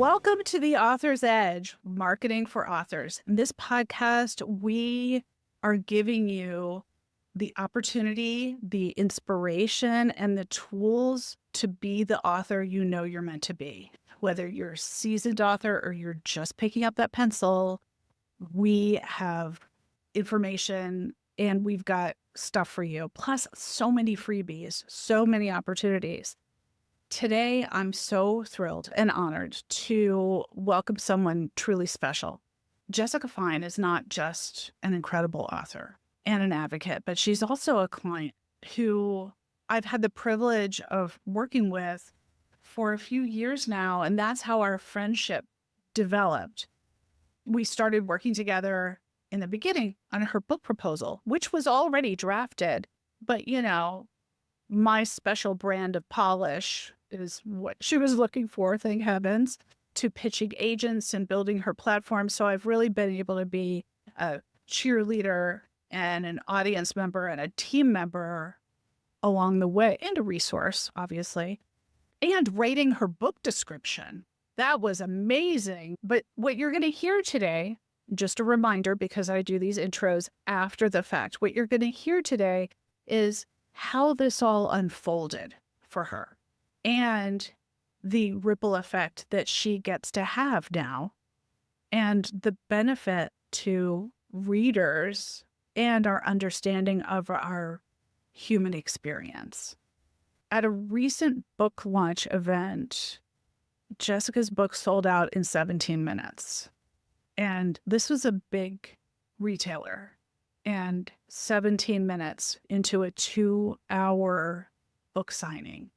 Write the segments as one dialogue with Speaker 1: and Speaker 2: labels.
Speaker 1: Welcome to the Author's Edge, Marketing for Authors. In this podcast, we are giving you the opportunity, the inspiration, and the tools to be the author you know you're meant to be. Whether you're a seasoned author or you're just picking up that pencil, we have information and we've got stuff for you. Plus, so many freebies, so many opportunities. Today, I'm so thrilled and honored to welcome someone truly special. Jessica Fein is not just an incredible author and an advocate, but she's also a client who I've had the privilege of working with for a few years now, and that's how our friendship developed. We started working together in the beginning on her book proposal, which was already drafted, but my special brand of polish is what she was looking for, thank heavens, to pitching agents and building her platform. So I've really been able to be a cheerleader and an audience member and a team member along the way, and a resource, obviously, and writing her book description. That was amazing. But what you're going to hear today, just a reminder, because I do these intros after the fact, what you're going to hear today is how this all unfolded for her and the ripple effect that she gets to have now and the benefit to readers and our understanding of our human experience. At a recent book launch event, Jessica's book sold out in 17 minutes. And this was a big retailer. And 17 minutes into a 2-hour book signing.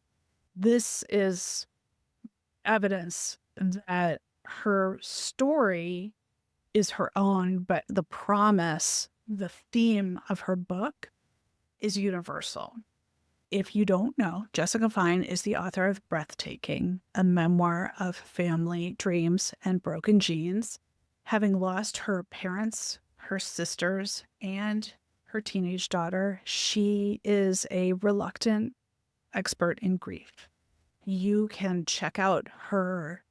Speaker 1: This is evidence that her story is her own, but the promise, the theme of her book is universal. If you don't know, Jessica Fein is the author of Breathtaking, a memoir of family, dreams, and broken genes. Having lost her parents, her sisters, and her teenage daughter, she is a reluctant expert in grief. You can check out her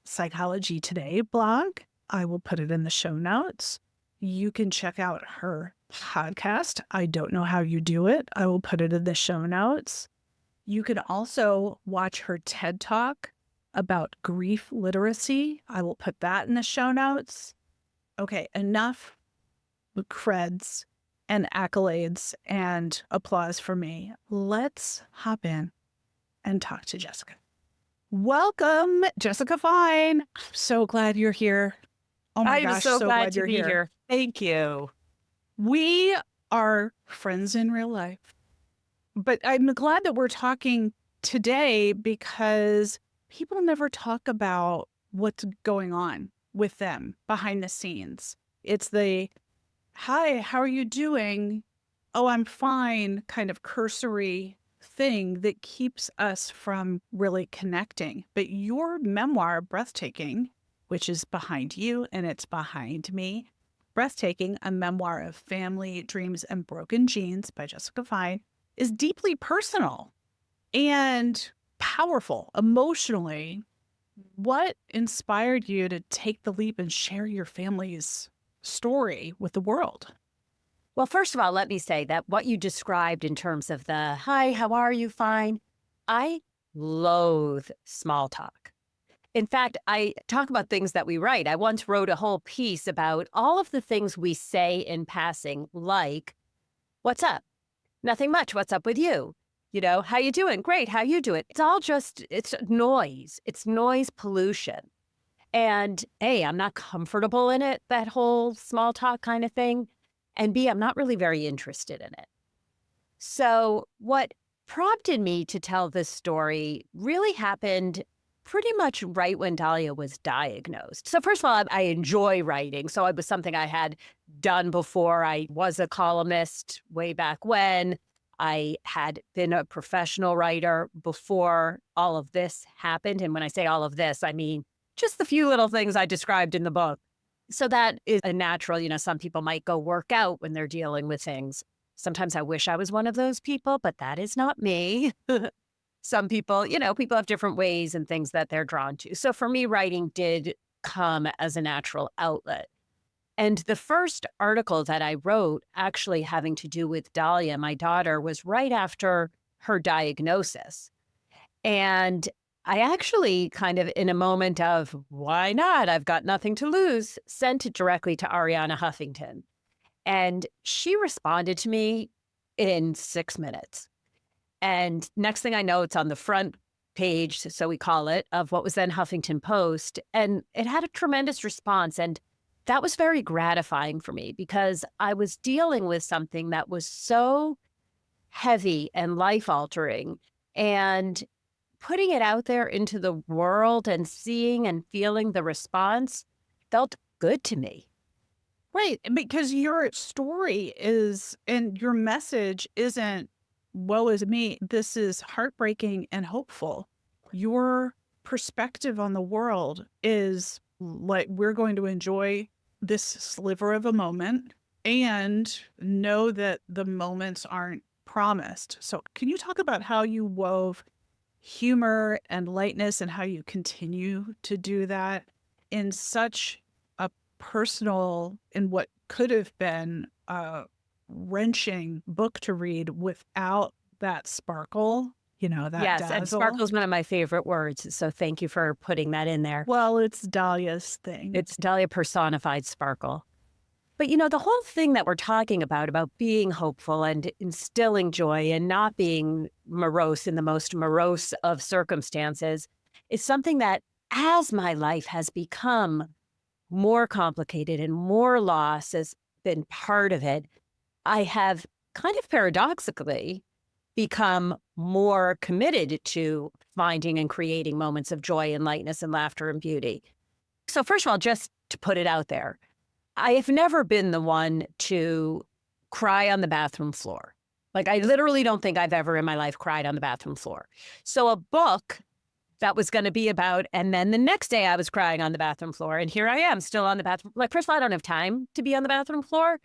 Speaker 1: Psychology Today blog. I will put it in the show notes. You can check out her podcast. I don't know how you do it. I will put it in the show notes. You can also watch her TED Talk about grief literacy. I will put that in the show notes. Okay, enough creds and accolades and applause for me. Let's hop in and talk to Jessica. Welcome, Jessica Fein. I'm so glad you're here. Oh my gosh,
Speaker 2: so glad to
Speaker 1: you're
Speaker 2: be here. Thank you.
Speaker 1: We are friends in real life, but I'm glad that we're talking today because people never talk about what's going on with them behind the scenes. It's the, hi, how are you doing? Oh, I'm fine, kind of cursory thing that keeps us from really connecting. But your memoir, Breathtaking, which is behind you and it's behind me, Breathtaking, a memoir of family, dreams, and broken genes by Jessica Fein, is deeply personal and powerful emotionally. What inspired you to take the leap and share your family's story with the world?
Speaker 2: Well, first of all, let me say that what you described in terms of the, hi, how are you? Fine. I loathe small talk. In fact, I talk about things that we write. I once wrote a whole piece about all of the things we say in passing, like, what's up? Nothing much. What's up with you? How you doing? Great. How you doing? It's all just, it's noise. It's noise pollution. And A, I'm not comfortable in it, that whole small talk kind of thing. And B, I'm not really very interested in it. So what prompted me to tell this story really happened pretty much right when Dahlia was diagnosed. So first of all, I enjoy writing. So it was something I had done before. I was a columnist way back when. I had been a professional writer before all of this happened. And when I say all of this, I mean just the few little things I described in the book. So that is a natural, some people might go work out when they're dealing with things. Sometimes I wish I was one of those people, but that is not me. some people, people have different ways and things that they're drawn to. So for me, writing did come as a natural outlet. And the first article that I wrote, actually having to do with Dahlia, my daughter, was right after her diagnosis. And I actually kind of, in a moment of why not? I've got nothing to lose, sent it directly to Ariana Huffington. And she responded to me in 6 minutes. And next thing I know, it's on the front page, so we call it, of what was then Huffington Post. And it had a tremendous response. And that was very gratifying for me because I was dealing with something that was so heavy and life altering. And putting it out there into the world and seeing and feeling the response felt good to me.
Speaker 1: Right. Because your story is, and your message isn't, woe is me. This is heartbreaking and hopeful. Your perspective on the world is like, we're going to enjoy this sliver of a moment and know that the moments aren't promised. So can you talk about how you wove humor and lightness and how you continue to do that in such a personal, in what could have been a wrenching book to read without that sparkle, that
Speaker 2: Yes, and
Speaker 1: dazzle?
Speaker 2: sparkle is one of my favorite words. So thank you for putting that in there.
Speaker 1: Well, it's Dahlia's thing.
Speaker 2: It's Dahlia personified sparkle. But the whole thing that we're talking about being hopeful and instilling joy and not being morose in the most morose of circumstances is something that, as my life has become more complicated and more loss has been part of it, I have kind of paradoxically become more committed to finding and creating moments of joy and lightness and laughter and beauty. So first of all, just to put it out there, I have never been the one to cry on the bathroom floor. Like, I literally don't think I've ever in my life cried on the bathroom floor. So a book that was going to be about, and then the next day I was crying on the bathroom floor, and here I am still on the bathroom. Like, first of all, I don't have time to be on the bathroom floor,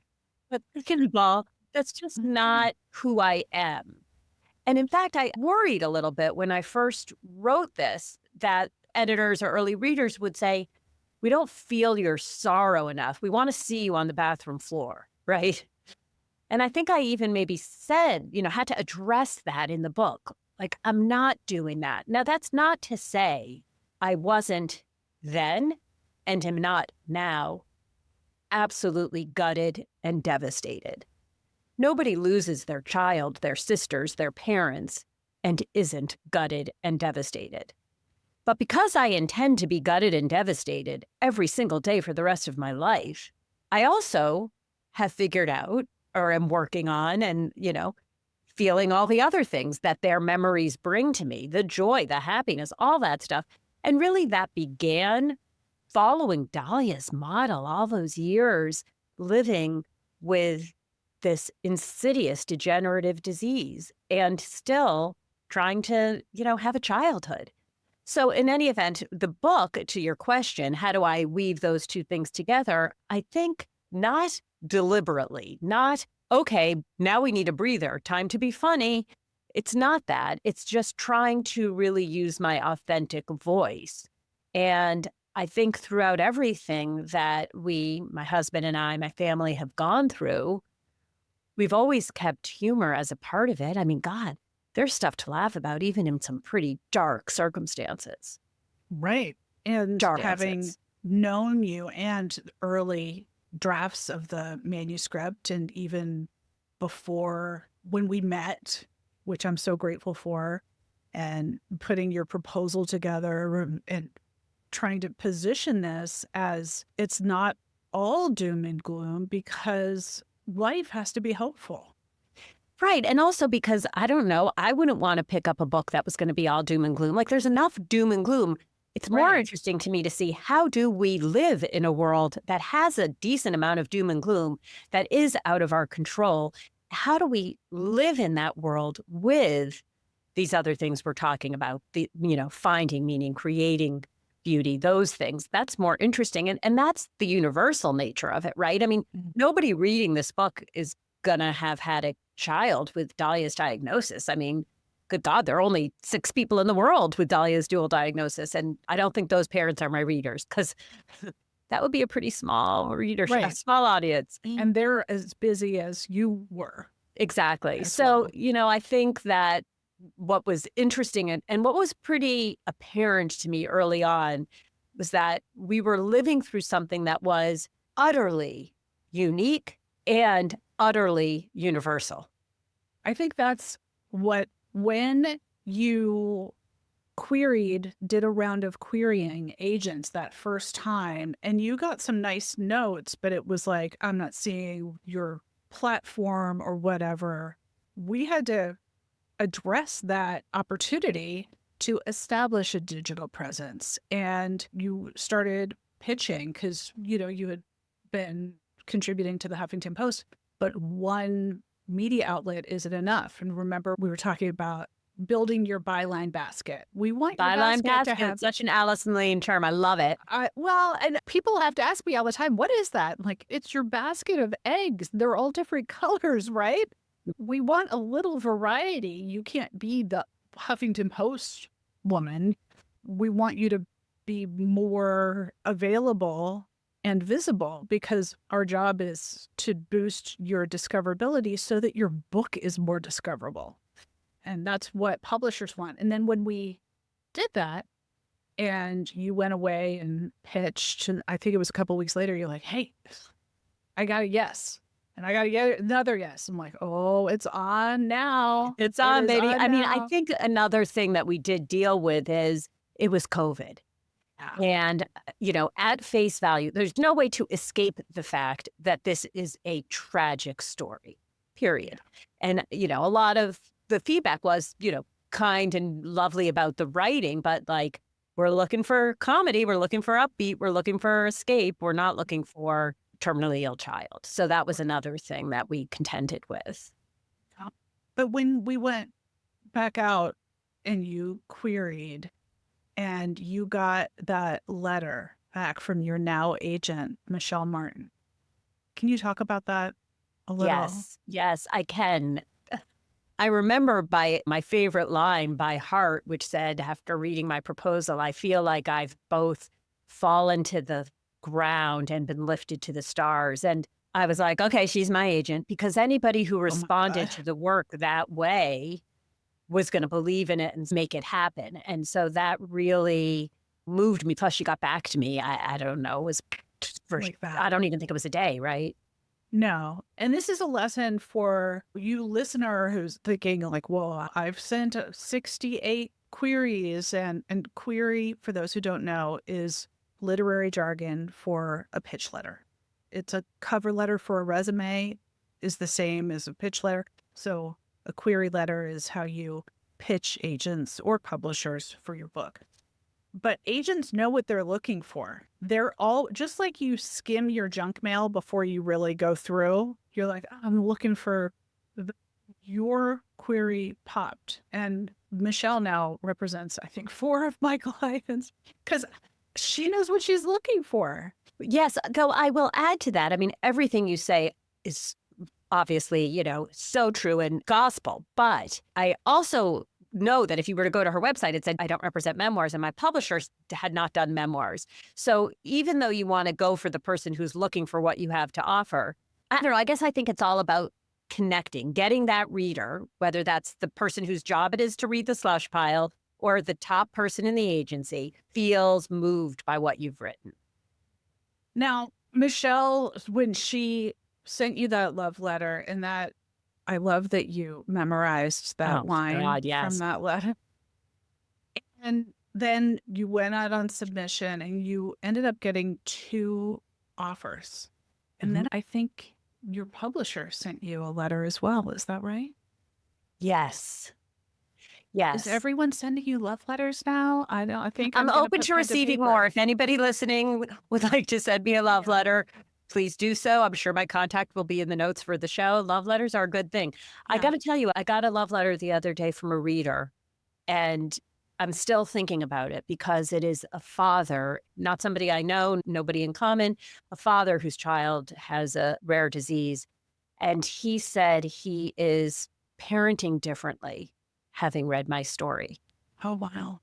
Speaker 2: but second of all, that's just not who I am. And in fact, I worried a little bit when I first wrote this that editors or early readers would say, we don't feel your sorrow enough. We want to see you on the bathroom floor, right? And I think I even maybe said, had to address that in the book. Like, I'm not doing that. Now, that's not to say I wasn't then and am not now absolutely gutted and devastated. Nobody loses their child, their sisters, their parents, and isn't gutted and devastated. But because I intend to be gutted and devastated every single day for the rest of my life, I also have figured out or am working on and, feeling all the other things that their memories bring to me, the joy, the happiness, all that stuff. And really that began following Dahlia's model, all those years living with this insidious degenerative disease and still trying to, have a childhood. So in any event, the book, to your question, how do I weave those two things together? I think not deliberately, not, okay, now we need a breather, time to be funny. It's not that. It's just trying to really use my authentic voice. And I think throughout everything that my husband and I, my family have gone through, we've always kept humor as a part of it. I mean, God, there's stuff to laugh about, even in some pretty dark circumstances.
Speaker 1: Right. And
Speaker 2: Dark
Speaker 1: having
Speaker 2: circumstances.
Speaker 1: known you and early drafts of the manuscript, and even before when we met, which I'm so grateful for, and putting your proposal together and trying to position this as it's not all doom and gloom, because life has to be hopeful.
Speaker 2: Right. And also because, I don't know, I wouldn't want to pick up a book that was going to be all doom and gloom. Like, there's enough doom and gloom. It's more
Speaker 1: Right.
Speaker 2: interesting to me to see, how do we live in a world that has a decent amount of doom and gloom that is out of our control? How do we live in that world with these other things we're talking about, finding meaning, creating beauty, those things? That's more interesting. And that's the universal nature of it, right? I mean, nobody reading this book is going to have had a child with Dahlia's diagnosis. I mean, good God, there are only 6 people in the world with Dahlia's dual diagnosis. And I don't think those parents are my readers because that would be a pretty small readership, a
Speaker 1: Right.
Speaker 2: small audience.
Speaker 1: And they're as busy as you were
Speaker 2: Exactly.
Speaker 1: as
Speaker 2: So,
Speaker 1: well.
Speaker 2: I think that what was interesting and what was pretty apparent to me early on was that we were living through something that was utterly unique and utterly universal.
Speaker 1: I think that's what, when you did a round of querying agents that first time, and you got some nice notes, but it was like, I'm not seeing your platform or whatever. We had to address that opportunity to establish a digital presence. And you started pitching because, you had been contributing to the Huffington Post, but one media outlet isn't enough. And remember, we were talking about building your byline basket. We want your
Speaker 2: Byline
Speaker 1: basket to
Speaker 2: basket,
Speaker 1: have,
Speaker 2: such an Allison Lane term. I love it.
Speaker 1: well, and people have to ask me all the time, what is that? I'm like, it's your basket of eggs. They're all different colors, right? We want a little variety. You can't be the Huffington Post woman. We want you to be more available and visible because our job is to boost your discoverability so that your book is more discoverable. And that's what publishers want. And then when we did that and you went away and pitched, and I think it was a couple of weeks later, you're like, hey, I got a yes. And I got another yes. I'm like, oh, it's on now.
Speaker 2: It's
Speaker 1: It
Speaker 2: on,
Speaker 1: is
Speaker 2: baby.
Speaker 1: on
Speaker 2: I mean, I
Speaker 1: now.
Speaker 2: think another thing that we did deal with is it was COVID.
Speaker 1: Yeah.
Speaker 2: And, at face value, there's no way to escape the fact that this is a tragic story, period. And, a lot of the feedback was, kind and lovely about the writing, but like, we're looking for comedy, we're looking for upbeat, we're looking for escape, we're not looking for terminally ill child. So that was another thing that we contended with.
Speaker 1: But when we went back out and you queried and you got that letter back from your now agent, Michelle Martin, can you talk about that a little?
Speaker 2: Yes, I can. I remember by my favorite line by heart, which said, after reading my proposal, I feel like I've both fallen to the ground and been lifted to the stars. And I was like, okay, she's my agent, because anybody who
Speaker 1: Oh my
Speaker 2: responded
Speaker 1: God.
Speaker 2: to the work that way was going to believe in it and make it happen. And so that really moved me. Plus, she got back to me. I don't know, it was
Speaker 1: Like that.
Speaker 2: I don't even think it was a day, right?
Speaker 1: No. And this is a lesson for you listener who's thinking like, well, I've sent 68 queries, and query, for those who don't know, is literary jargon for a pitch letter. It's a cover letter for a resume is the same as a pitch letter. So a query letter is how you pitch agents or publishers for your book. But agents know what they're looking for. They're all just like you skim your junk mail before you really go through. You're like, I'm looking for your query popped. And Michelle now represents, I think, 4 of my clients because she knows what she's looking for.
Speaker 2: Yes, though I will add to that. I mean, everything you say is obviously, so true and gospel. But I also know that if you were to go to her website, it said, I don't represent memoirs, and my publishers had not done memoirs. So even though you want to go for the person who's looking for what you have to offer, I don't know, I guess I think it's all about connecting, getting that reader, whether that's the person whose job it is to read the slush pile or the top person in the agency, feels moved by what you've written.
Speaker 1: Now, Michelle, when she sent you that love letter, and that I love that you memorized that line
Speaker 2: God, yes.
Speaker 1: from that letter. And then you went out on submission and you ended up getting 2 offers. And then I think your publisher sent you a letter as well. Is that right?
Speaker 2: Yes.
Speaker 1: Is everyone sending you love letters now? I think
Speaker 2: I'm
Speaker 1: gonna
Speaker 2: open
Speaker 1: put
Speaker 2: to
Speaker 1: pen
Speaker 2: receiving
Speaker 1: paper.
Speaker 2: more. If anybody listening would like to send me a love letter, please do so. I'm sure my contact will be in the notes for the show. Love letters are a good thing. I got to tell you, I got a love letter the other day from a reader, and I'm still thinking about it because it is a father, not somebody I know, nobody in common, a father whose child has a rare disease. And he said he is parenting differently having read my story.
Speaker 1: Oh, wow.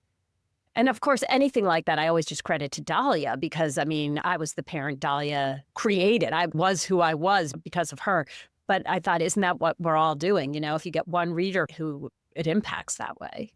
Speaker 2: And of course, anything like that, I always just credit to Dahlia because, I mean, I was the parent Dahlia created. I was who I was because of her. But I thought, isn't that what we're all doing? You know, if you get one reader who it impacts that way.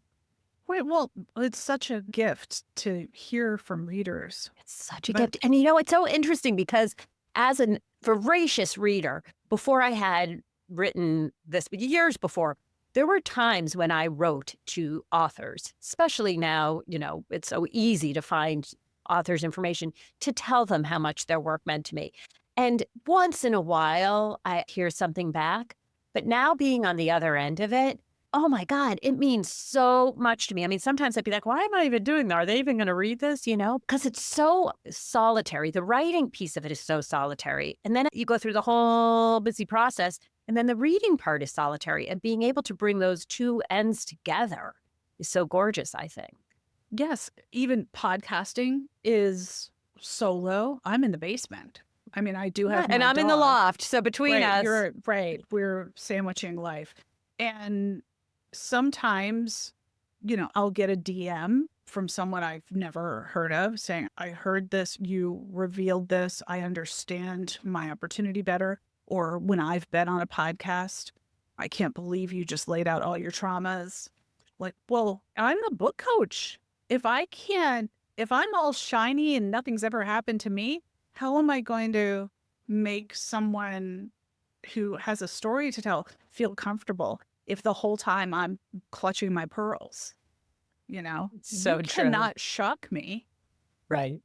Speaker 1: Wait, well, it's such a gift to hear from readers.
Speaker 2: It's such a
Speaker 1: But
Speaker 2: gift. And, you know, it's so interesting because as a voracious reader, before I had written this, years before, there were times when I wrote to authors, especially now, you know, it's so easy to find authors' information to tell them how much their work meant to me. And once in a while, I hear something back. But now being on the other end of it, oh my God, it means so much to me. I mean, sometimes I'd be like, why am I even doing that? Are they even going to read this? You know, because it's so solitary. The writing piece of it is so solitary. And then you go through the whole busy process. And then the reading part is solitary. And being able to bring those two ends together is so gorgeous, I think.
Speaker 1: yes, even podcasting is solo. I'm in the basement. I mean, I do have
Speaker 2: And
Speaker 1: my
Speaker 2: I'm in the
Speaker 1: dog.
Speaker 2: loft. So between
Speaker 1: Right,
Speaker 2: us,
Speaker 1: you're right. We're sandwiching life. And sometimes, you know, I'll get a DM from someone I've never heard of saying, I heard this, you revealed this, I understand my opportunity better. Or when I've been on a podcast, I can't believe you just laid out all your traumas. Like, well, I'm a book coach. If I can't, if I'm all shiny and nothing's ever happened to me, how am I going to make someone who has a story to tell feel comfortable if the whole time I'm clutching my pearls? You know,
Speaker 2: so
Speaker 1: you
Speaker 2: true.
Speaker 1: cannot shock me.
Speaker 2: Right.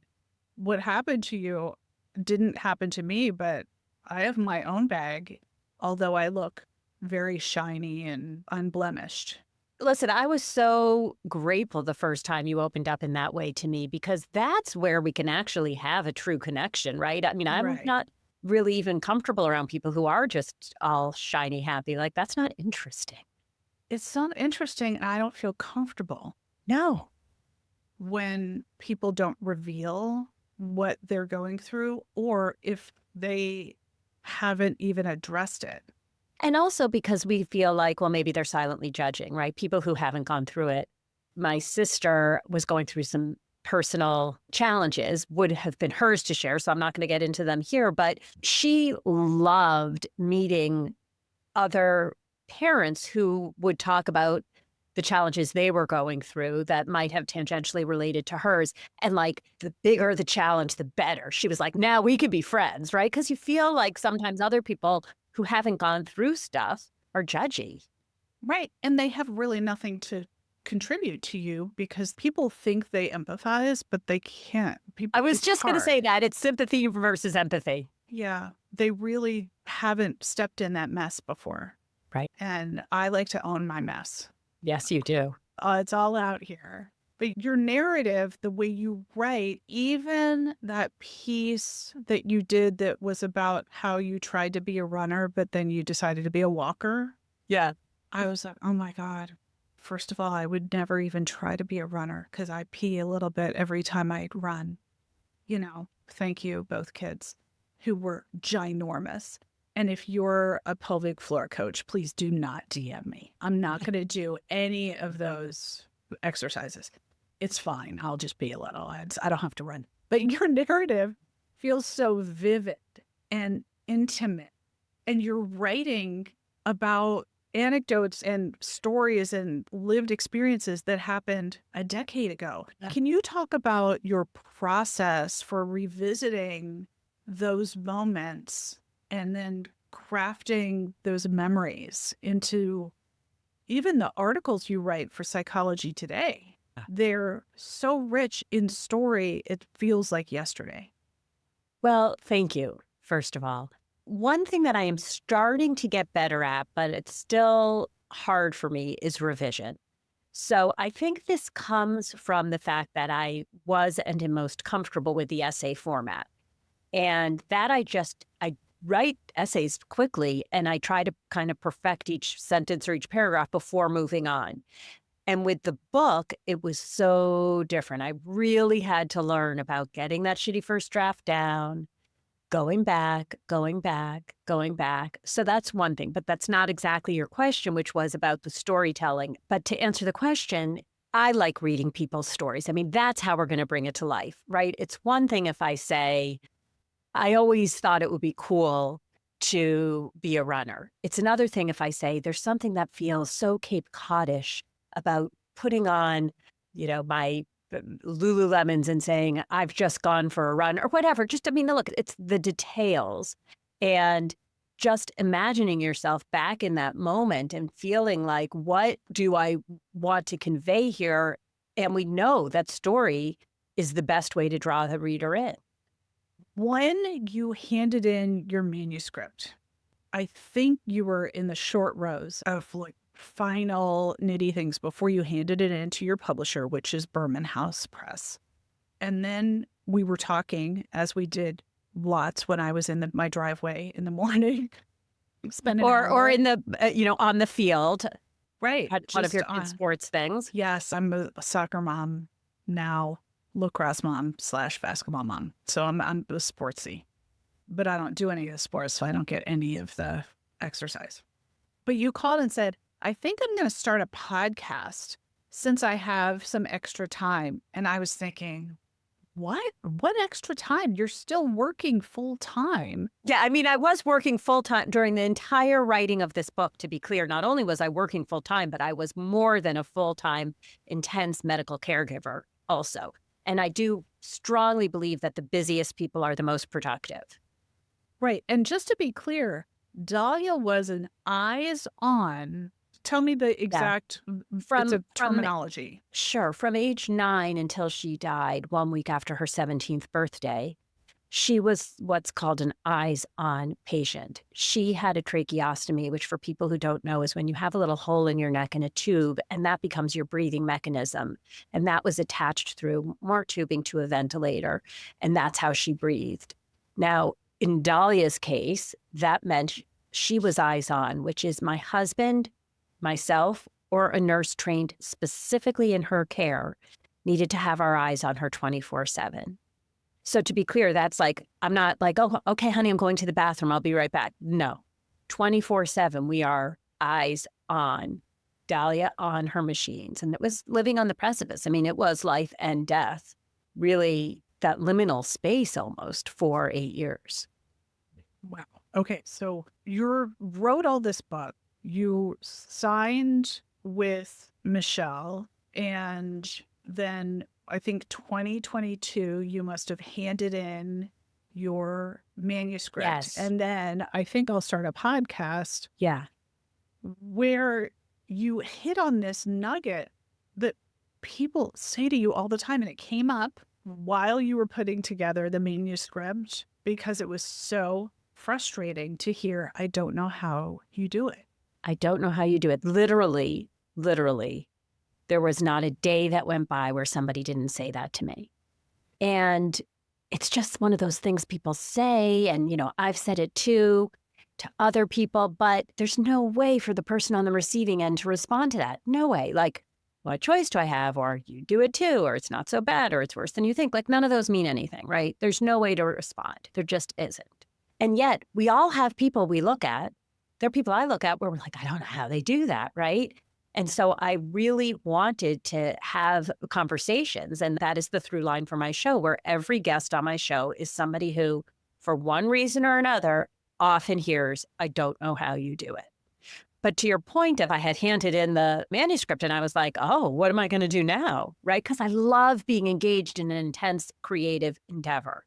Speaker 1: What happened to you didn't happen to me, but I have my own bag, although I look very shiny and unblemished.
Speaker 2: Listen, I was so grateful the first time you opened up in that way to me because that's where we can actually have a true connection, right? I mean, I'm
Speaker 1: Right.
Speaker 2: not really even comfortable around people who are just all shiny happy. Like, that's not interesting.
Speaker 1: It's so interesting, and I don't feel comfortable
Speaker 2: No.
Speaker 1: when people don't reveal what they're going through or if they haven't even addressed it.
Speaker 2: And also because we feel like, well, maybe they're silently judging, right? People who haven't gone through it. My sister was going through some personal challenges, would have been hers to share. So I'm not going to get into them here, but she loved meeting other parents who would talk about the challenges they were going through that might have tangentially related to hers. And like the bigger the challenge, the better. She was like, now we could be friends, right? Because you feel like sometimes other people who haven't gone through stuff are judgy.
Speaker 1: Right. And they have really nothing to contribute to you because people think they empathize, but they can't.
Speaker 2: I was
Speaker 1: It's
Speaker 2: just going to
Speaker 1: hard.
Speaker 2: say that it's sympathy versus empathy.
Speaker 1: Yeah. They really haven't stepped in that mess before.
Speaker 2: Right.
Speaker 1: And I like to own my mess.
Speaker 2: Yes, you do.
Speaker 1: It's all out here. But your narrative, the way you write, even that piece that you did that was about how you tried to be a runner, but then you decided to be a walker.
Speaker 2: Yeah.
Speaker 1: I was like, oh my God. First of all, I would never even try to be a runner because I pee a little bit every time I'd run. You know, thank you, both kids who were ginormous. And if you're a pelvic floor coach, please do not DM me. I'm not going to do any of those exercises. It's fine. I'll just be a little. I don't have to run. But your narrative feels so vivid and intimate. And you're writing about anecdotes and stories and lived experiences that happened a decade ago.
Speaker 2: Yeah.
Speaker 1: Can you talk about your process for revisiting those moments and then crafting those memories into even the articles you write for Psychology Today? They're so rich in story, it feels like yesterday.
Speaker 2: Well, thank you, first of all. One thing that I am starting to get better at, but it's still hard for me, is revision. So I think this comes from the fact that I was and am most comfortable with the essay format. And that I write essays quickly and I try to kind of perfect each sentence or each paragraph before moving on. And with the book, it was so different. I really had to learn about getting that shitty first draft down, going back, going back, going back. So that's one thing, but that's not exactly your question, which was about the storytelling. But to answer the question, I like reading people's stories. I mean, that's how we're going to bring it to life, right? It's one thing if I say, I always thought it would be cool to be a runner. It's another thing if I say, there's something that feels so Cape Codish about putting on, my Lululemons and saying, I've just gone for a run or whatever. Just, I mean, look, it's the details and just imagining yourself back in that moment and feeling like, what do I want to convey here? And we know that story is the best way to draw the reader in.
Speaker 1: When you handed in your manuscript, I think you were in the short rows of like final nitty things before you handed it in to your publisher, which is Berman House Press. And then we were talking, as we did lots when I was in my driveway in the morning, spend an
Speaker 2: or
Speaker 1: hour.
Speaker 2: in the on the field,
Speaker 1: Right.
Speaker 2: had one of your kids' sports things.
Speaker 1: Yes, I'm a soccer mom now, lacrosse mom / basketball mom. So I'm sportsy, but I don't do any of the sports, so I don't get any of the exercise. But you called and said, I think I'm going to start a podcast since I have some extra time. And I was thinking, what? What extra time? You're still working full time.
Speaker 2: Yeah, I mean, I was working full time during the entire writing of this book, to be clear. Not only was I working full time, but I was more than a full time, intense medical caregiver also. And I do strongly believe that the busiest people are the most productive.
Speaker 1: Right. And just to be clear, Dahlia was an eyes on. Tell me the exact terminology.
Speaker 2: Sure. From age 9 until she died 1 week after her 17th birthday, she was what's called an eyes-on patient. She had a tracheostomy, which for people who don't know is when you have a little hole in your neck and a tube, and that becomes your breathing mechanism. And that was attached through more tubing to a ventilator, and that's how she breathed. Now, in Dahlia's case, that meant she was eyes-on, which is my husband, myself, or a nurse trained specifically in her care needed to have our eyes on her 24/7. So to be clear, that's like, I'm not like, oh, okay, honey, I'm going to the bathroom. I'll be right back. No, 24/7, we are eyes on Dahlia on her machines. And it was living on the precipice. I mean, it was life and death, really that liminal space almost for 8 years.
Speaker 1: Wow. Okay. So you wrote all this book. You signed with Michelle, and then I think 2022, you must have handed in your manuscript.
Speaker 2: Yes.
Speaker 1: And then I think I'll start a podcast.
Speaker 2: Yeah.
Speaker 1: Where you hit on this nugget that people say to you all the time. And it came up while you were putting together the manuscript because it was so frustrating to hear, I don't know how you do it.
Speaker 2: I don't know how you do it. Literally, there was not a day that went by where somebody didn't say that to me. And it's just one of those things people say. And, I've said it too to other people, but there's no way for the person on the receiving end to respond to that. No way. Like, what choice do I have? Or you do it too, or it's not so bad, or it's worse than you think. Like, none of those mean anything, right? There's no way to respond. There just isn't. And yet we all have people we look at. There are people I look at where we're like, I don't know how they do that, right? And so I really wanted to have conversations. And that is the through line for my show, where every guest on my show is somebody who, for one reason or another, often hears, I don't know how you do it. But to your point, if I had handed in the manuscript and I was like, oh, what am I going to do now? Right? Because I love being engaged in an intense creative endeavor.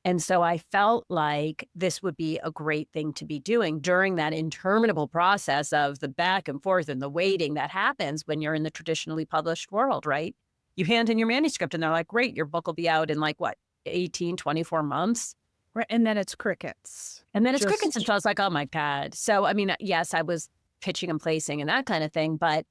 Speaker 2: And so I felt like this would be a great thing to be doing during that interminable process of the back and forth and the waiting that happens when you're in the traditionally published world, right? You hand in your manuscript and they're like, great, your book will be out in 18, 24 months.
Speaker 1: Right. And then it's crickets.
Speaker 2: And then it's crickets. And so I was like, oh my God. So, I mean, yes, I was pitching and placing and that kind of thing, but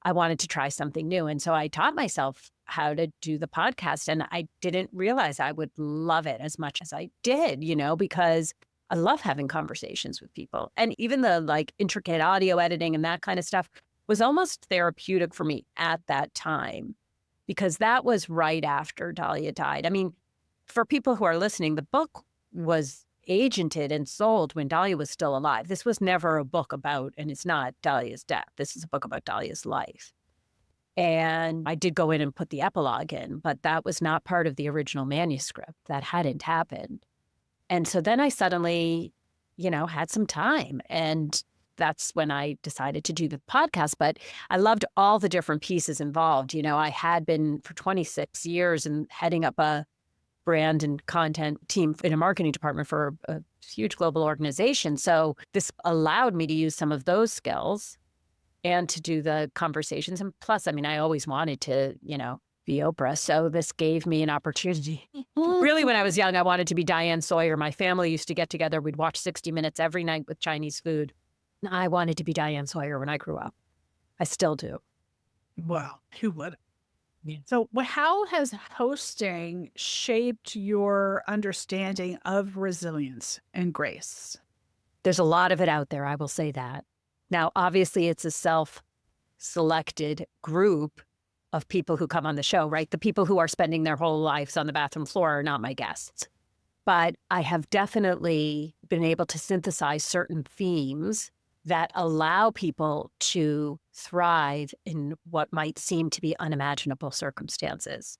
Speaker 2: I wanted to try something new. And so I taught myself how to do the podcast. And I didn't realize I would love it as much as I did, because I love having conversations with people. And even the intricate audio editing and that kind of stuff was almost therapeutic for me at that time, because that was right after Dahlia died. I mean, for people who are listening, the book was agented and sold when Dahlia was still alive. This was never a book about, and it's not Dahlia's death. This is a book about Dahlia's life. And I did go in and put the epilogue in, but that was not part of the original manuscript. That hadn't happened. And so then I suddenly, had some time. And that's when I decided to do the podcast. But I loved all the different pieces involved. I had been for 26 years and heading up a brand and content team in a marketing department for a huge global organization. So this allowed me to use some of those skills and to do the conversations. And plus, I always wanted to, be Oprah. So this gave me an opportunity. Really, when I was young, I wanted to be Diane Sawyer. My family used to get together. We'd watch 60 Minutes every night with Chinese food. I wanted to be Diane Sawyer when I grew up. I still do.
Speaker 1: Wow. Who would?
Speaker 2: Yeah.
Speaker 1: So how has hosting shaped your understanding of resilience and grace?
Speaker 2: There's a lot of it out there, I will say that. Now, obviously, it's a self-selected group of people who come on the show, right? The people who are spending their whole lives on the bathroom floor are not my guests. But I have definitely been able to synthesize certain themes that allow people to thrive in what might seem to be unimaginable circumstances,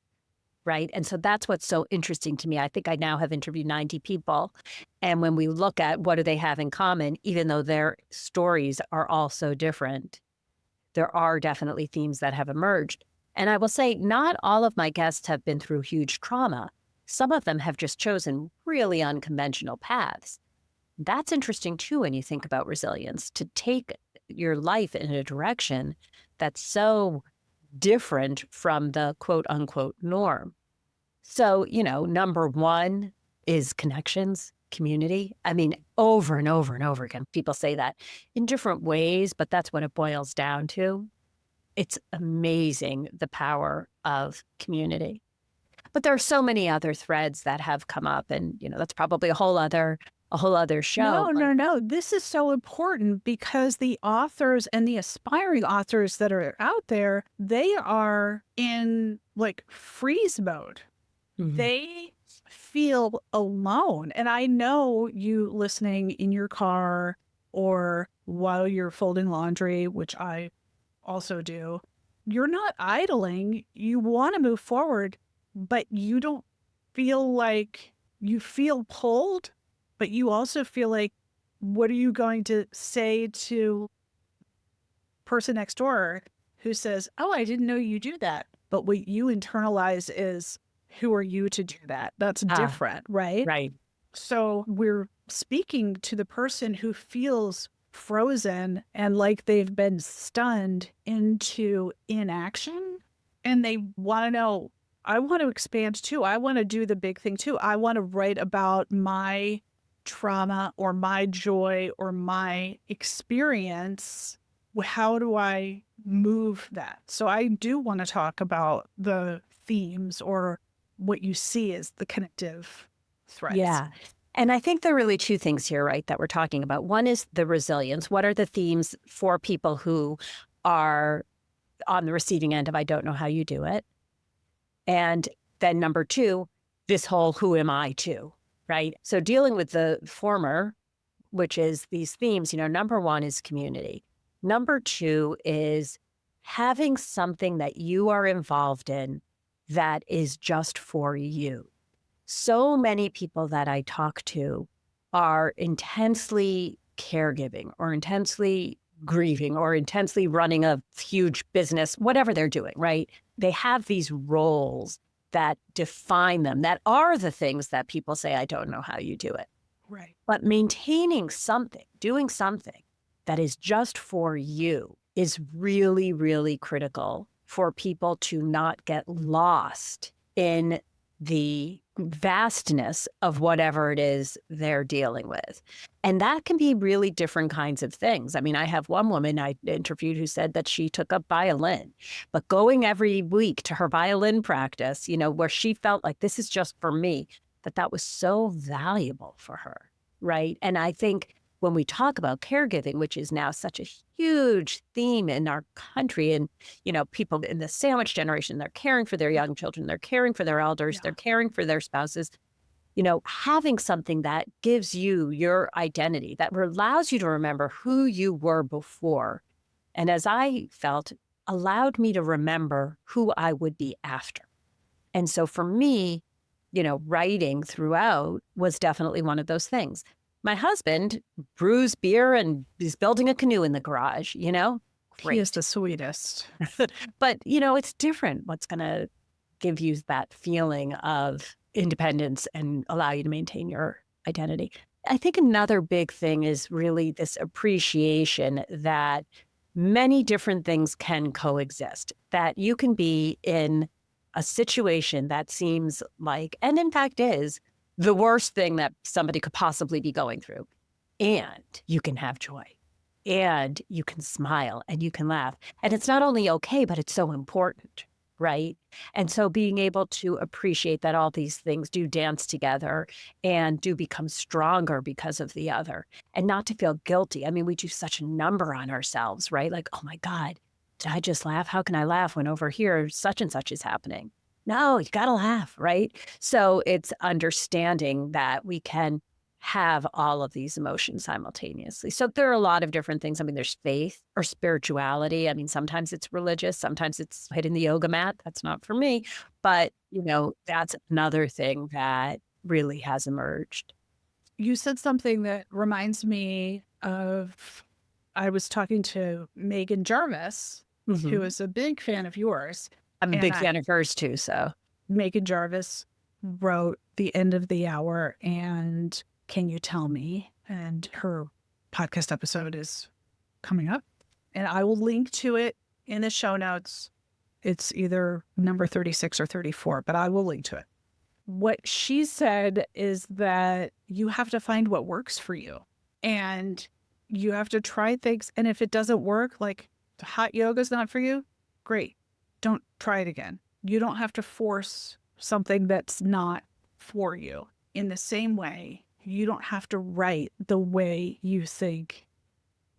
Speaker 2: right? And so that's what's so interesting to me. I think I now have interviewed 90 people. And when we look at what do they have in common, even though their stories are all so different, there are definitely themes that have emerged. And I will say not all of my guests have been through huge trauma. Some of them have just chosen really unconventional paths. That's interesting too when you think about resilience, to take your life in a direction that's so different from the quote unquote norm. So, number one is connections, community. Over and over and over again, people say that in different ways, but that's what it boils down to. It's amazing the power of community. But there are so many other threads that have come up, and that's probably a whole other show.
Speaker 1: No. This is so important because the authors and the aspiring authors that are out there, they are in freeze mode.
Speaker 2: Mhm.
Speaker 1: They feel alone. And I know you listening in your car or while you're folding laundry, which I also do, you're not idling. You want to move forward, but you don't feel like you feel pulled, but you also feel like, what are you going to say to person next door who says, oh, I didn't know you do that. But what you internalize is, who are you to do that? That's different, right?
Speaker 2: Right.
Speaker 1: So we're speaking to the person who feels frozen and like they've been stunned into inaction. And they want to know, I want to expand too. I want to do the big thing too. I want to write about my trauma or my joy or my experience. How do I move that? So I do want to talk about the themes or what you see as the connective threads.
Speaker 2: Yeah. And I think there are really two things here, right, that we're talking about. One is the resilience. What are the themes for people who are on the receiving end of I don't know how you do it? And then number two, this whole who am I too, right? So dealing with the former, which is these themes, number one is community. Number two is having something that you are involved in that is just for you. So many people that I talk to are intensely caregiving or intensely grieving or intensely running a huge business, whatever they're doing, right? They have these roles that define them, that are the things that people say, I don't know how you do it.
Speaker 1: Right.
Speaker 2: But maintaining something, doing something that is just for you is really, really critical for people to not get lost in the vastness of whatever it is they're dealing with. And that can be really different kinds of things. I have one woman I interviewed who said that she took up violin, but going every week to her violin practice, where she felt like this is just for me, that was so valuable for her, right? And I think when we talk about caregiving, which is now such a huge theme in our country, and, people in the sandwich generation, they're caring for their young children, they're caring for their elders, they're caring for their spouses. having something that gives you your identity, that allows you to remember who you were before. And as I felt, allowed me to remember who I would be after. And so for me, writing throughout was definitely one of those things. My husband brews beer and is building a canoe in the garage,
Speaker 1: He is
Speaker 2: great.
Speaker 1: the sweetest.
Speaker 2: But, it's different what's going to give you that feeling of independence and allow you to maintain your identity. I think another big thing is really this appreciation that many different things can coexist, that you can be in a situation that seems like, and in fact is, the worst thing that somebody could possibly be going through. And you can have joy. And you can smile and you can laugh. And it's not only okay, but it's so important, right? And so being able to appreciate that all these things do dance together and do become stronger because of the other, and not to feel guilty. I mean, we do such a number on ourselves, right? Like, oh my God, did I just laugh? How can I laugh when over here such and such is happening? No, you got to laugh, right? So it's understanding that we can have all of these emotions simultaneously. So there are a lot of different things. I mean, there's faith or spirituality. I mean, sometimes it's religious, sometimes it's hitting the yoga mat. That's not for me. But, that's another thing that really has emerged.
Speaker 1: You said something that reminds me of, I was talking to Megan Jarvis, who is a big fan of yours.
Speaker 2: I'm a big fan of hers too, so.
Speaker 1: Megan Jarvis wrote The End of the Hour and Can You Tell Me? And her podcast episode is coming up. And I will link to it in the show notes. It's either number 36 or 34, but I will link to it. What she said is that you have to find what works for you. And you have to try things. And if it doesn't work, like hot yoga is not for you, great. Don't try it again. You don't have to force something that's not for you. In the same way, you don't have to write the way you think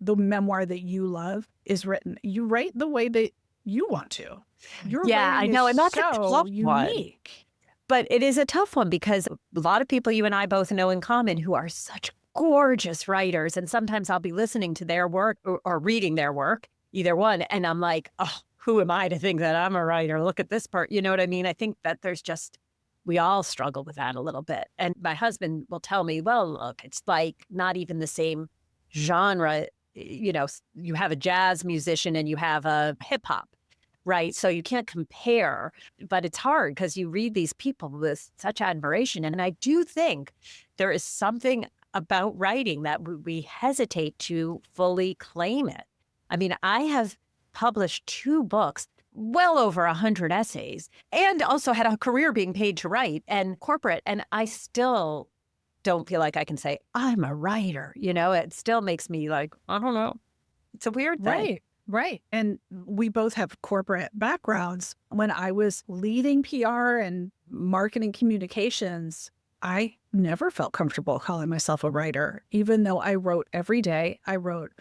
Speaker 1: the memoir that you love is written. You write the way that you want to. Your
Speaker 2: I know, and that's
Speaker 1: so
Speaker 2: a tough one.
Speaker 1: Unique.
Speaker 2: But it is a tough one because a lot of people you and I both know in common who are such gorgeous writers. And sometimes I'll be listening to their work or reading their work, either one. And I'm like, oh, who am I to think that I'm a writer? Look at this part. You know what I mean? I think that we all struggle with that a little bit. And my husband will tell me, well, look, it's like not even the same genre. You have a jazz musician and you have a hip hop, right? So you can't compare, but it's hard because you read these people with such admiration. And I do think there is something about writing that we hesitate to fully claim it. I mean, I have published 2 books, well over 100 essays, and also had a career being paid to write and corporate. And I still don't feel like I can say I'm a writer. It still makes me like, I don't know. It's a weird thing.
Speaker 1: Right. And we both have corporate backgrounds. When I was leading PR and marketing communications, I never felt comfortable calling myself a writer, even though I wrote every day. I wrote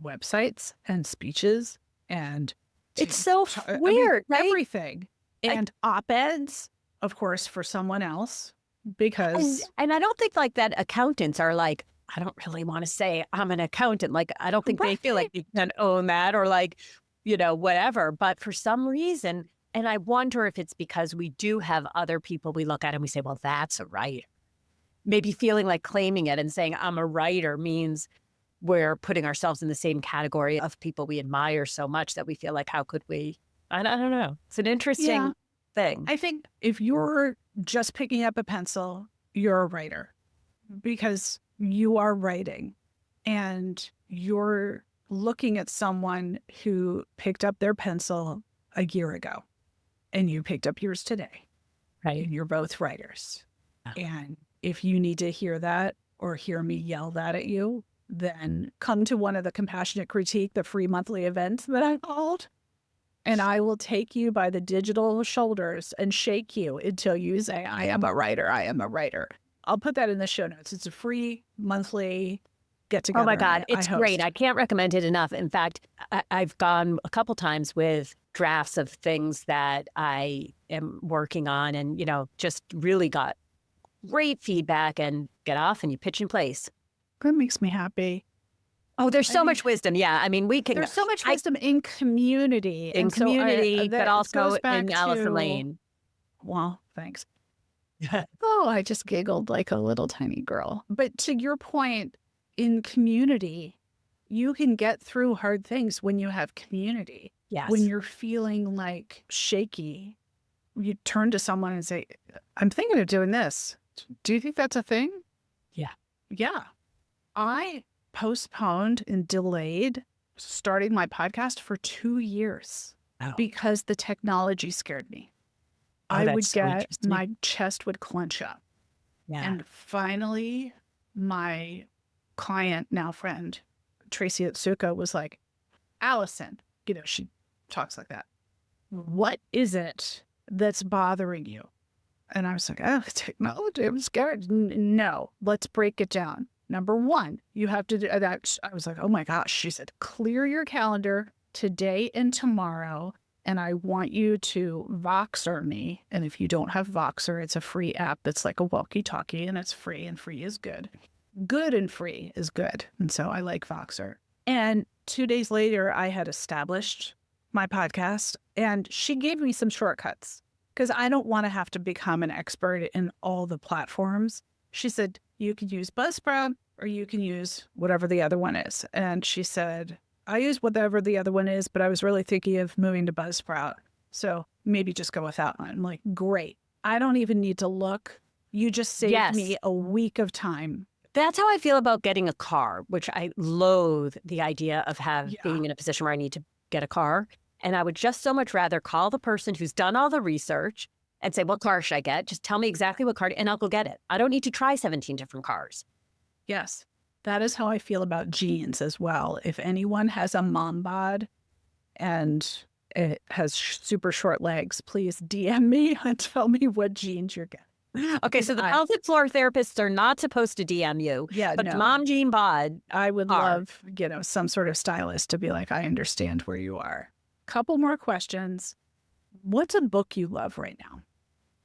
Speaker 1: websites and speeches and
Speaker 2: it's so weird, right?
Speaker 1: Everything. And op-eds, of course, for someone else, because...
Speaker 2: And I don't think like that accountants are like, I don't really want to say I'm an accountant. Like, I don't think they feel like you can own that or like, whatever. But for some reason, and I wonder if it's because we do have other people we look at and we say, well, that's a writer. Maybe feeling like claiming it and saying I'm a writer means we're putting ourselves in the same category of people we admire so much that we feel like, how could we? I don't know. It's an interesting thing.
Speaker 1: I think if you're just picking up a pencil, you're a writer because you are writing and you're looking at someone who picked up their pencil a year ago and you picked up yours today.
Speaker 2: Right.
Speaker 1: You're both writers. And if you need to hear that or hear me yell that at you, then come to one of the Compassionate Critique, the free monthly events that I called, and I will take you by the digital shoulders and shake you until you say, I am a writer. I am a writer. I'll put that in the show notes. It's a free monthly get together.
Speaker 2: Oh my God. It's great. I can't recommend it enough. In fact, I've gone a couple times with drafts of things that I am working on and, just really got great feedback and get off and you pitch in place.
Speaker 1: That makes me happy.
Speaker 2: Oh, there's
Speaker 1: I
Speaker 2: so
Speaker 1: mean,
Speaker 2: much wisdom. Yeah. I mean, we can,
Speaker 1: there's so much wisdom in community.
Speaker 2: in
Speaker 1: And so
Speaker 2: community, but
Speaker 1: that
Speaker 2: also
Speaker 1: goes back
Speaker 2: in Allison
Speaker 1: to,
Speaker 2: Lane.
Speaker 1: well, thanks. Oh, I just giggled like a little tiny girl. But to your point, in community, you can get through hard things when you have community.
Speaker 2: Yes.
Speaker 1: When you're feeling like shaky, you turn to someone and say, I'm thinking of doing this. Do you think that's a thing?
Speaker 2: Yeah.
Speaker 1: Yeah. I postponed and delayed starting my podcast for 2 years because the technology scared me. I would get, my chest would clench up.
Speaker 2: Yeah.
Speaker 1: And finally, my client, now friend, Tracy Otsuka, was like, Allison, she talks like that. What is it that's bothering you? And I was like, oh, technology, I'm scared. No, let's break it down. Number one, you have to do that. I was like, oh my gosh. She said, clear your calendar today and tomorrow. And I want you to Voxer me. And if you don't have Voxer, it's a free app that's like a walkie-talkie and it's free, and free is good. Good and free is good. And so I like Voxer. And 2 days later, I had established my podcast and she gave me some shortcuts because I don't want to have to become an expert in all the platforms. She said, you can use Buzzsprout or you can use whatever the other one is. And she said, I use whatever the other one is, but I was really thinking of moving to Buzzsprout. So maybe just go with that one. I'm like, great. I don't even need to look. You just saved me a week of time.
Speaker 2: That's how I feel about getting a car, which I loathe the idea of being in a position where I need to get a car. And I would just so much rather call the person who's done all the research and say, what car should I get? Just tell me exactly what car, and I'll go get it. I don't need to try 17 different cars.
Speaker 1: Yes. That is how I feel about jeans as well. If anyone has a mom bod and it has super short legs, please DM me and tell me what jeans you're getting.
Speaker 2: Okay, so the pelvic floor therapists are not supposed to DM you.
Speaker 1: Yeah,
Speaker 2: but
Speaker 1: no.
Speaker 2: mom jean bod,
Speaker 1: I would love, some sort of stylist to be like, I understand where you are. Couple more questions. What's a book you love right now?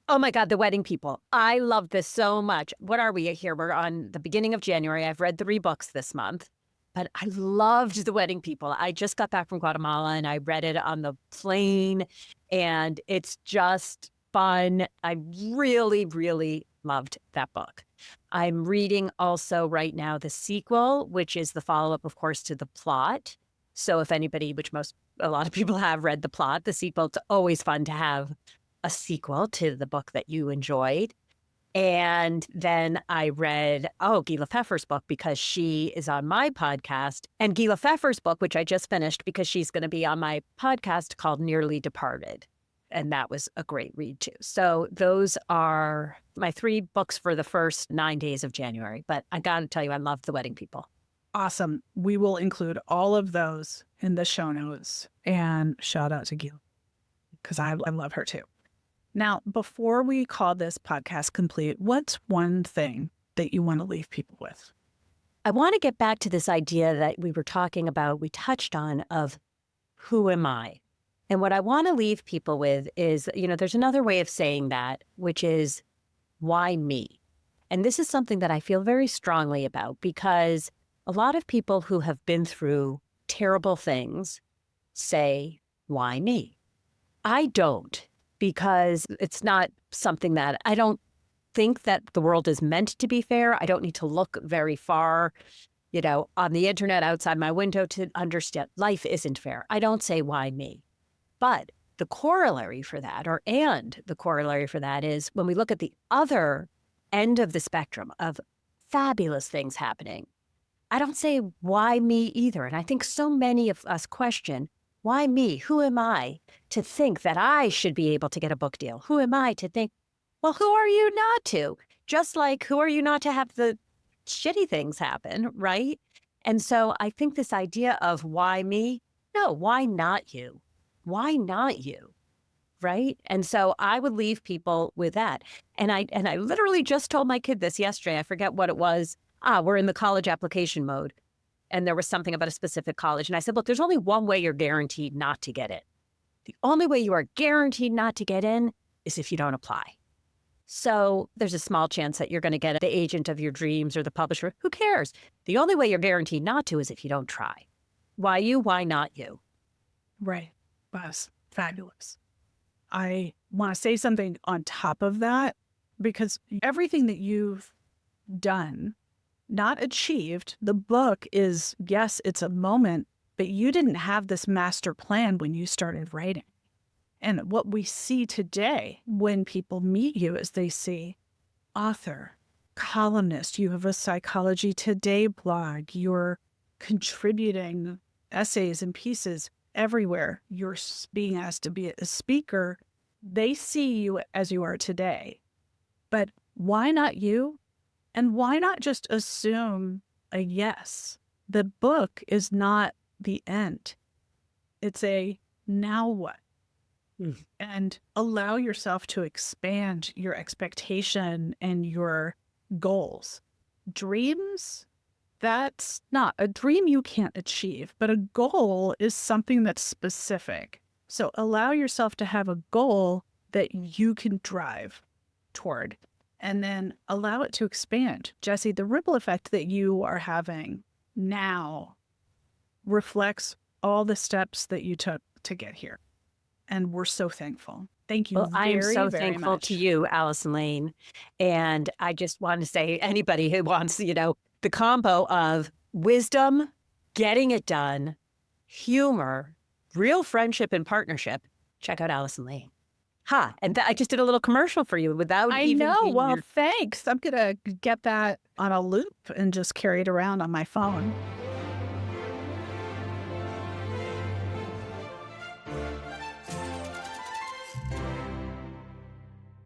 Speaker 2: Oh my God, The Wedding People. I love this so much. What are we here? We're on the beginning of January. I've read 3 books this month, but I loved The Wedding People. I just got back from Guatemala and I read it on the plane and it's just fun. I really, really loved that book. I'm reading also right now the sequel, which is the follow-up, of course, to the plot. So if anybody, a lot of people have read the plot, the sequel, it's always fun to have a sequel to the book that you enjoyed. And then I read, Gila Pfeffer's book because she is on my podcast. And Gila Pfeffer's book, which I just finished because she's going to be on my podcast, called Nearly Departed. And that was a great read too. So those are my 3 books for the first 9 days of January. But I got to tell you, I love The Wedding People.
Speaker 1: Awesome. We will include all of those in the show notes. And shout out to Gila because I love her too. Now, before we call this podcast complete, what's one thing that you want to leave people with?
Speaker 2: I want to get back to this idea that we were talking about, we touched on, of who am I? And what I want to leave people with is, there's another way of saying that, which is, why me? And this is something that I feel very strongly about because a lot of people who have been through terrible things say, why me? I don't. Because it's not something that I don't think that the world is meant to be fair. I don't need to look very far, on the internet outside my window to understand life isn't fair. I don't say why me. But the corollary for that, the corollary for that is when we look at the other end of the spectrum of fabulous things happening, I don't say why me either. And I think so many of us question, why me? Who am I to think that I should be able to get a book deal? Who am I to think, well, who are you not to? Just like, who are you not to have the shitty things happen, right? And so I think this idea of why me? No, why not you? Why not you? Right? And so I would leave people with that. And I literally just told my kid this yesterday. I forget what it was. We're in the college application mode. And there was something about a specific college. And I said, look, there's only one way you're guaranteed not to get in. The only way you are guaranteed not to get in is if you don't apply. So there's a small chance that you're going to get the agent of your dreams or the publisher. Who cares? The only way you're guaranteed not to is if you don't try. Why you? Why not you?
Speaker 1: Right. That's fabulous. I want to say something on top of that because everything that you've done, not achieved, the book is, yes, it's a moment, but you didn't have this master plan when you started writing. And what we see today when people meet you is they see author, columnist, you have a Psychology Today blog, you're contributing essays and pieces everywhere. You're being asked to be a speaker. They see you as you are today. But why not you? And why not just assume a yes? The book is not the end. It's a now what? And allow yourself to expand your expectation and your goals. Dreams, that's not a dream you can't achieve, but a goal is something that's specific. So allow yourself to have a goal that you can drive toward and then allow it to expand. Jesse, the ripple effect that you are having now reflects all the steps that you took to get here. And we're so thankful. Thank you
Speaker 2: Well, I am
Speaker 1: very,
Speaker 2: so
Speaker 1: very
Speaker 2: thankful
Speaker 1: much.
Speaker 2: to you, Allison Lane. And I just want to say, anybody who wants, the combo of wisdom, getting it done, humor, real friendship and partnership, check out Allison Lane. And I just did a little commercial for you without
Speaker 1: I
Speaker 2: even
Speaker 1: know.
Speaker 2: being
Speaker 1: Well,
Speaker 2: your...
Speaker 1: thanks. I'm going to get that on a loop and just carry it around on my phone.